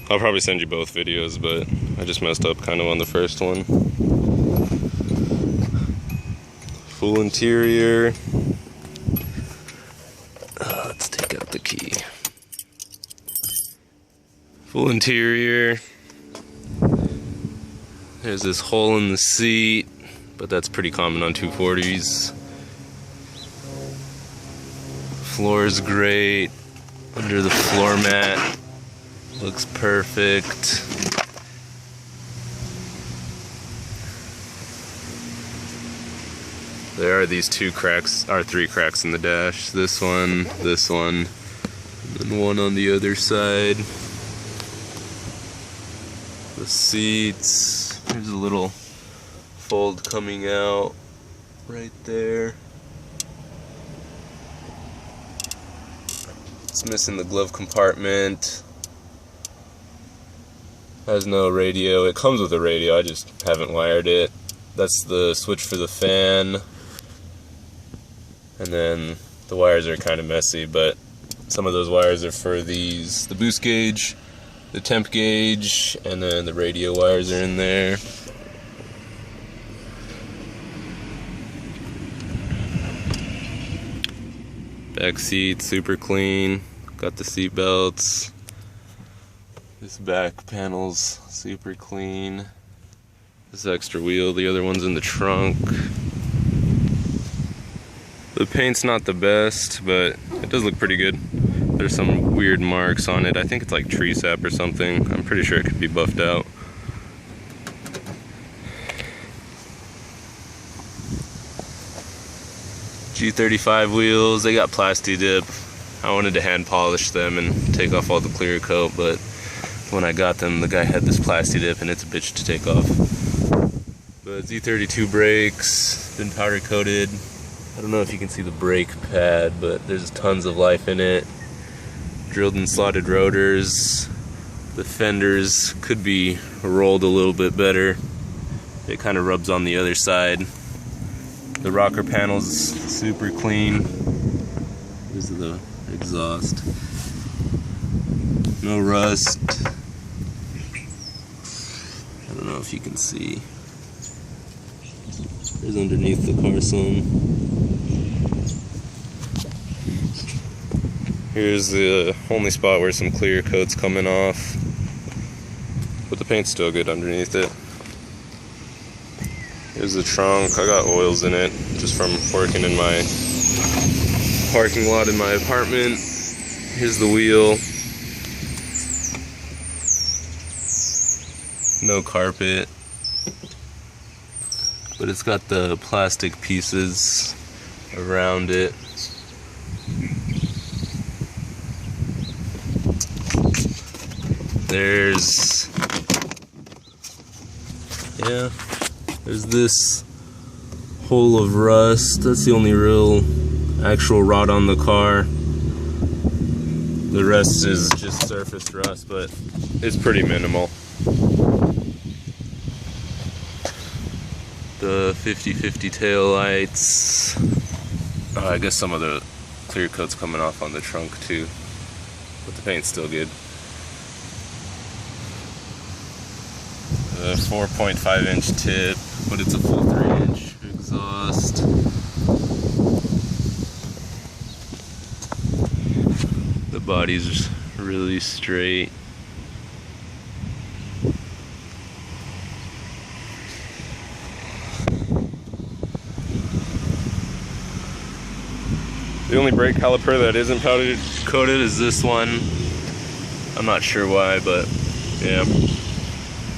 I'll probably send you both videos, but I just messed up kind of on the first one. Full interior. Let's take out the key. Full interior. There's this hole in the seat, but that's pretty common on 240s. Floor is great. Under the floor mat. Looks perfect. There are these three cracks in the dash. This one, and then one on the other side. The seats, there's a little fold coming out right there. It's missing the glove compartment. Has no radio. It comes with a radio, I just haven't wired it. That's the switch for the fan. And then the wires are kind of messy, but some of those wires are for the boost gauge, the temp gauge, and then the radio wires are in there. Back seat, super clean. Got the seat belts. This back panel's super clean. This extra wheel, the other one's in the trunk. The paint's not the best, but it does look pretty good. There's some weird marks on it. I think it's like tree sap or something. I'm pretty sure it could be buffed out. G35 wheels, they got plasti dip. I wanted to hand polish them and take off all the clear coat, but when I got them, the guy had this plasti dip and it's a bitch to take off. But Z32 brakes, been powder coated. I don't know if you can see the brake pad, but there's tons of life in it. Drilled and slotted rotors. The fenders could be rolled a little bit better. It kind of rubs on the other side. The rocker panel's super clean. This is the exhaust. No rust. I don't know if you can see. There's underneath the car some. Here's the only spot where some clear coat's coming off, but the paint's still good underneath it. Here's the trunk. I got oils in it just from working in my parking lot in my apartment. Here's the wheel. No carpet, but it's got the plastic pieces around it. There's this hole of rust. That's the only real actual rot on the car. The rest is just surface rust, but it's pretty minimal. The 50/50 tail lights. I guess some of the clear coat's coming off on the trunk too, but the paint's still good. The 4.5-inch tip, but it's a full 3-inch exhaust. The body's really straight. The only brake caliper that isn't powder coated is this one. I'm not sure why, but yeah.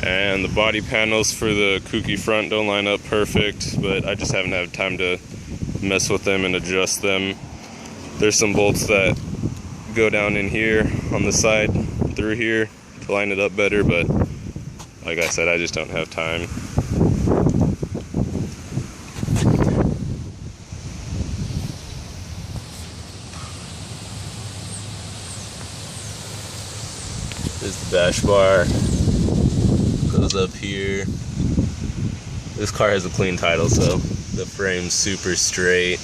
And the body panels for the kouki front don't line up perfect, but I just haven't had time to mess with them and adjust them. There's some bolts that go down in here on the side through here to line it up better, but like I said, I just don't have time. There's the dash bar. Goes up here. This car has a clean title, so the frame's super straight.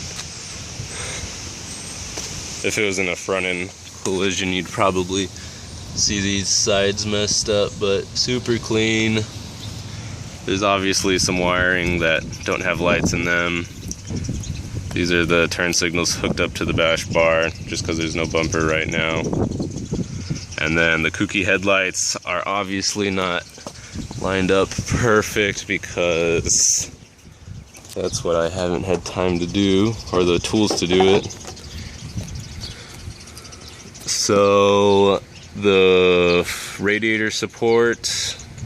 If it was in a front-end collision, you'd probably See these sides messed up, but super clean. There's obviously some wiring that don't have lights in them. These are the turn signals hooked up to the bash bar, just because there's no bumper right now. And then the kouki headlights are obviously not lined up perfect because that's what I haven't had time to do, or the tools to do it. So the radiator support,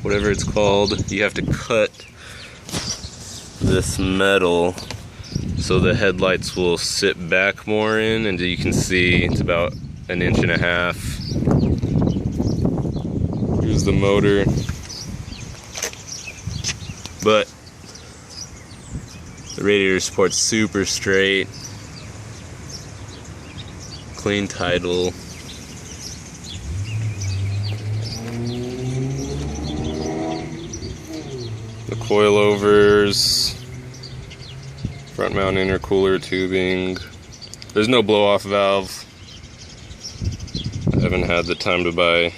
whatever it's called, you have to cut this metal so the headlights will sit back more in, and you can see it's about 1.5 inches. Here's the motor. But the radiator support's super straight, clean title. The coilovers, front mount intercooler tubing. There's no blow off valve. I haven't had the time to buy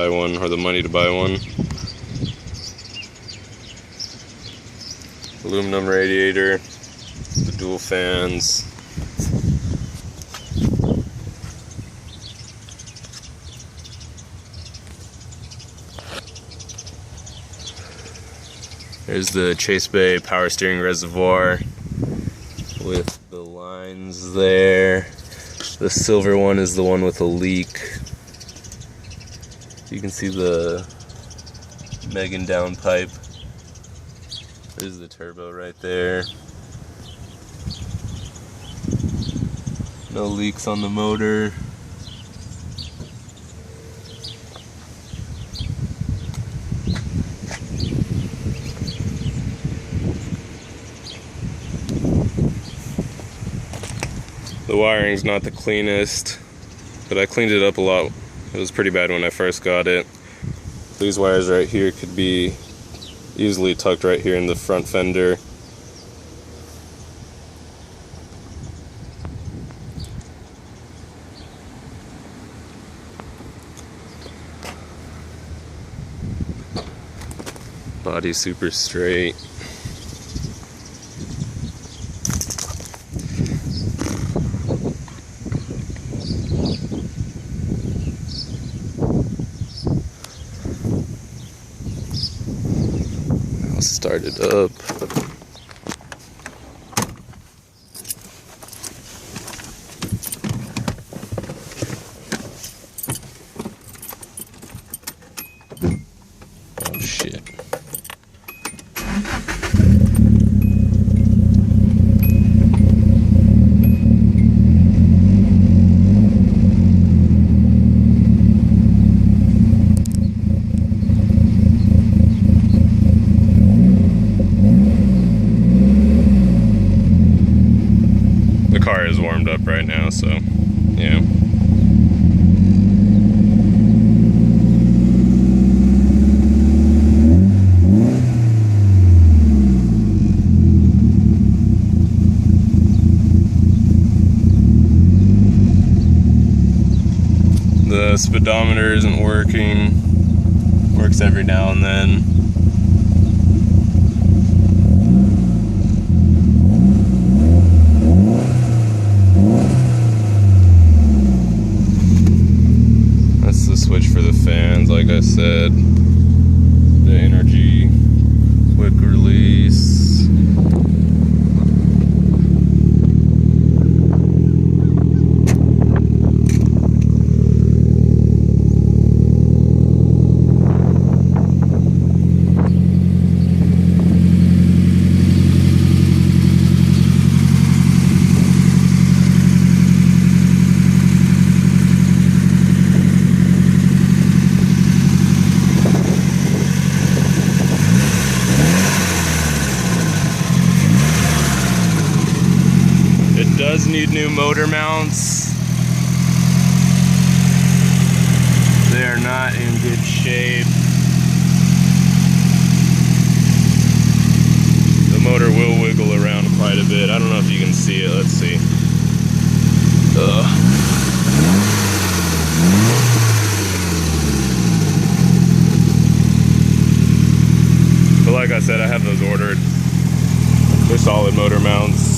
one, or the money to buy one. Aluminum radiator, the dual fans. There's the Chase Bay power steering reservoir with the lines there. The silver one is the one with a leak. You can see the Megan downpipe. There's the turbo right there. No leaks on the motor. The wiring's not the cleanest, but I cleaned it up a lot. It was pretty bad when I first got it. These wires right here could be easily tucked right here in the front fender. Body super straight. I'll start it up. Oh shit. The car is warmed up right now, so yeah. The speedometer isn't working. Works every now and then. That's the switch for the fans, like I said. The energy, quick release. It does need new motor mounts. They are not in good shape. The motor will wiggle around quite a bit. I don't know if you can see it. Let's see. like I said, I have those ordered. They're solid motor mounts.